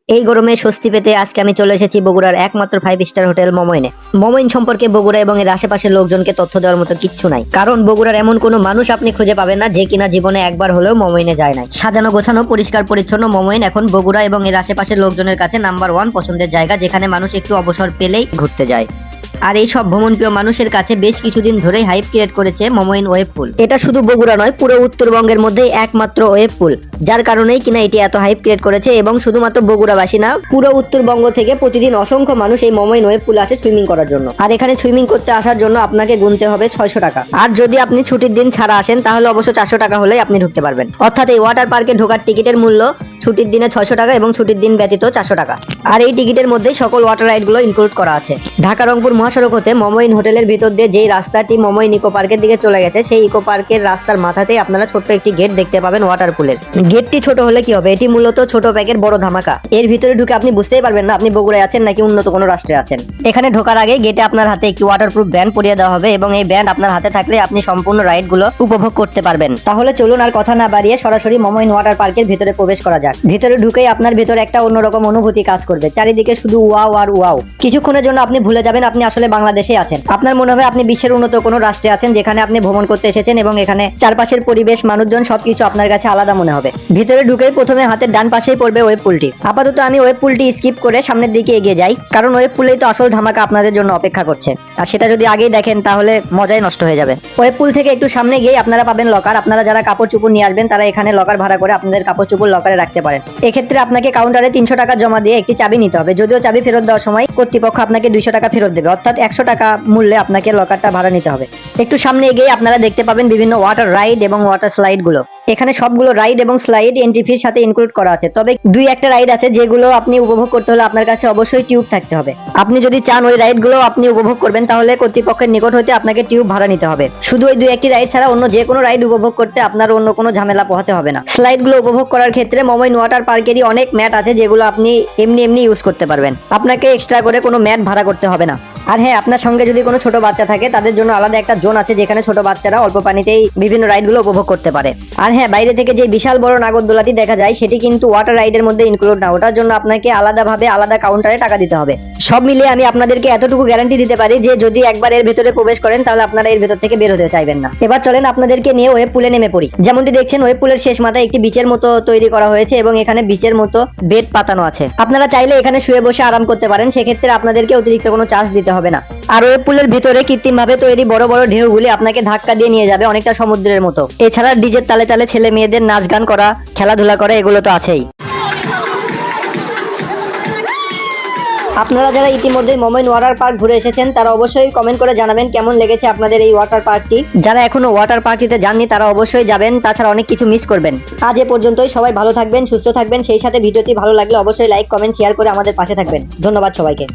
এই গরমে স্বস্তি পেতে আজকে আমি চলে এসেছি বগুড়ার একমাত্র 5 স্টার হোটেল মমইনে। মমইন সম্পর্কে বগুড়া এবং এর আশেপাশের লোকজনকে তথ্য দেওয়ার মতো কিচ্ছু নাই, কারণ বগুড়ার এমন কোনো মানুষ আপনি খুঁজে পাবেন না যে কিনা জীবনে একবার হলেও মমইনে যায় নাই। সাজানো গোছানো পরিষ্কার পরিচ্ছন্ন মমইন এখন বগুড়া এবং এর আশেপাশের লোকজনের কাছে নাম্বার 1 পছন্দের জায়গা, যেখানে মানুষ একটু অবসর পেলেই ঘুরতে যায়। আর এই সব ভ্রমণপ্রিয় মানুষের কাছে বেশ কিছুদিন ধরেই হাইপ ক্রিয়েট করেছে মমইন ওয়েব পুল। এটা শুধু বগুড়া নয়, পুরো উত্তরবঙ্গের মধ্যে একমাত্র ওয়েব পুল, যার কারণেই কিনা এটি এত হাইপ ক্রিয়েট করেছে। এবং শুধুমাত্র বগুড়াবাসী না, পুরো উত্তরবঙ্গ থেকে প্রতিদিন অসংখ্য মানুষ এই মমইন ওয়েব পুলে আসে সুইমিং করার জন্য। আর এখানে সুইমিং করতে আসার জন্য আপনাকে গুনতে হবে 600 টাকা। আর যদি আপনি ছুটির দিন ছাড়া আসেন তাহলে অবশ্য 400 টাকা হলেই আপনি ঢুকতে পারবেন। অর্থাৎ এই ওয়াটার পার্কে ঢোকার টিকিটের মূল্য ছুটির দিনে 600 টাকা এবং ছুটির দিন ব্যতীত 400 টাকা। আর এই টিকিটের মধ্যে সকল ওয়াটার রাইড গুলো ইনক্লুড করা আছে। ঢাকা রংপুর মহাসড়ক হতে মমইন হোটেলের ভিতর দিয়ে যেই রাস্তাটি মমইন ইকো পার্কের দিকে চলে গেছে, সেই ইকো পার্কের রাস্তার মাথাতেই আপনারা ছোট্ট একটি গেট দেখতে পাবেন ওয়াটার পুলের। গেটটি ছোট হলে কি হবে, এটি মূলত ছোট প্যাকের বড় ধামাকা। এর ভিতরে ঢুকে আপনি বুঝতেই পারবেন না আপনি বগুড়ায় আছেন নাকি উন্নত কোনো রাষ্ট্রে আছেন। এখানে ঢোকার আগে গেটে আপনার হাতে একটি ওয়াটারপ্রুফ ব্যান্ড পরিয়ে দেওয়া হবে এবং এই ব্যান্ড আপনার হাতে থাকলে আপনি সম্পূর্ণ রাইড গুলো উপভোগ করতে পারবেন। তাহলে চলুন আর কথা না বাড়িয়ে সরাসরি মমইন ওয়াটার পার্কের ভিতরে প্রবেশ করা যাক। ভিতরে ঢুকেই আপনার ভিতরে একটা অন্যরকম অনুভূতি কাজ করবে। চারিদিকে শুধু ওয়াও আর ওয়াও। কিছুক্ষণের জন্য আপনি ভুলে যাবেন আপনি আসলে বাংলাদেশে আছেন। আপনার মনে হবে আপনি বিশ্বের উন্নত কোনো রাষ্ট্রে আছেন, যেখানে আপনি ভ্রমণ করতে এসেছেন এবং এখানে চারপাশের পরিবেশ, মানুষজন সবকিছু আপনার কাছে আলাদা মনে হবে। ভিতরে ঢুকেই প্রথমে হাতের ডান পাশেই পড়বে ওয়েব পুলটি। আপাতত আমি ওয়েব পুলটি স্কিপ করে সামনের দিকে এগিয়ে যাই, কারণ ওয়েব পুলেই তো আসল ধামাকা আপনাদের জন্য অপেক্ষা করছে। আর সেটা যদি আগেই দেখেন তাহলে মজাই নষ্ট হয়ে যাবে। ওয়েব পুল থেকে একটু সামনে গিয়ে আপনারা পাবেন লকার। আপনারা যারা কাপড় চোপড় নিয়ে আসবেন তারা এখানে লকার ভাড়া করে আপনাদের কাপড় চোপড় লকারে রাখতে পারেন। এক্ষেত্রে আপনাকে কাউন্টারে 300 টাকা জমা দিয়ে একটি চাবি নিতে হবে। যদিও চাবি ফেরত দেওয়ার সময় কর্তৃপক্ষ আপনাকে 200 টাকা ফেরত দেবে, অর্থাৎ 100 টাকা মূল্যে আপনাকে লকারটা ভাড়া নিতে হবে। একটু সামনে এগিয়ে আপনারা দেখতে পাবেন বিভিন্ন ওয়াটার রাইড এবং ওয়াটার স্লাইড গুলো। এখানে সবগুলো রাইড এবং স্লাইড এন্ট্রি ফির সাথে ইনক্লুড করা আছে, তবে 2-1টা রাইড আছে যেগুলো আপনি উপভোগ করতে হলে আপনার কাছে অবশ্যই টিউব থাকতে হবে। আপনি যদি চান ওই রাইড গুলো আপনি উপভোগ করবেন তাহলে কর্তৃপক্ষের নিকট হতে আপনাকে টিউব ভাড়া নিতে হবে। শুধু ওই 2-1টি রাইড ছাড়া অন্য যে কোনো রাইড উপভোগ করতে আপনার অন্য কোনো ঝামেলা পোহাতে হবে না। স্লাইড গুলো উপভোগ করার ক্ষেত্রে মমইন ওয়াটার পার্কেরই অনেক ম্যাট আছে যেগুলো আপনি এমনি ইউজ করতে পারবেন। আপনাকে এক্সট্রা করে কোনো ম্যাট ভাড়া করতে হবে না। আর হ্যাঁ, আপনার সঙ্গে যদি কোনো ছোট বাচ্চা থাকে তাদের জন্য আলাদা একটা জোন আছে, যেখানে ছোট বাচ্চারা অল্প পানিতেই বিভিন্ন রাইডগুলো উপভোগ করতে পারে। আর হ্যাঁ, বাইরে থেকে যে বিশাল বড় নাগরদোলাটি দেখা যায় সেটি কিন্তু ওয়াটার রাইডের মধ্যে ইনক্লুড না, ওটার জন্য আপনাকে আলাদাভাবে আলাদা কাউন্টারে টাকা দিতে হবে। সব মিলিয়ে আমি আপনাদেরকে এতটুকু গ্যারান্টি দিতে পারি যে যদি একবার এর ভেতরে প্রবেশ করেন তাহলে আপনারা এর ভেতর থেকে বের হতে চাইবেন না। এবার চলেন আপনাদেরকে নিয়ে ওয়েব পুলে নেমে পড়ি। যেমনটি দেখছেন ওয়েব পুলের শেষ মাথায় একটি বিচের মতো তৈরি করা হয়েছে এবং এখানে বিচের মতো বেড পাতানো আছে। আপনারা চাইলে এখানে শুয়ে বসে আরাম করতে পারেন, সেক্ষেত্রে আপনাদেরকে অতিরিক্ত কোনো চার্জ দিতে হবে না। আর ওয়েব পুলের ভিতরে কৃত্রিমভাবে তৈরি বড় বড় ঢেউগুলি আপনাকে ধাক্কা দিয়ে নিয়ে যাবে অনেকটা সমুদ্রের মতো। এছাড়া ডিজের তালে তালে ছেলে মেয়েদের নাচ গান করা, খেলাধুলা করা, এগুলো তো আছেই। আপনারা যারা ইতিমধ্যে মমইন ওয়াটার পার্ক ঘুরে এসেছেন তারা অবশ্যই কমেন্ট করে জানাবেন কেমন লেগেছে আপনাদের এই ওয়াটার পার্কটি। যারা এখনো ওয়াটার পার্কটিতে যাননি তারা অবশ্যই যাবেন, তাছাড়া অনেক কিছু মিস করবেন। আজ এ পর্যন্তই। সবাই ভালো থাকবেন, সুস্থ থাকবেন। সেই সাথে ভিডিওটি ভালো লাগলে অবশ্যই লাইক, কমেন্ট, শেয়ার করে আমাদের পাশে থাকবেন। ধন্যবাদ সবাইকে।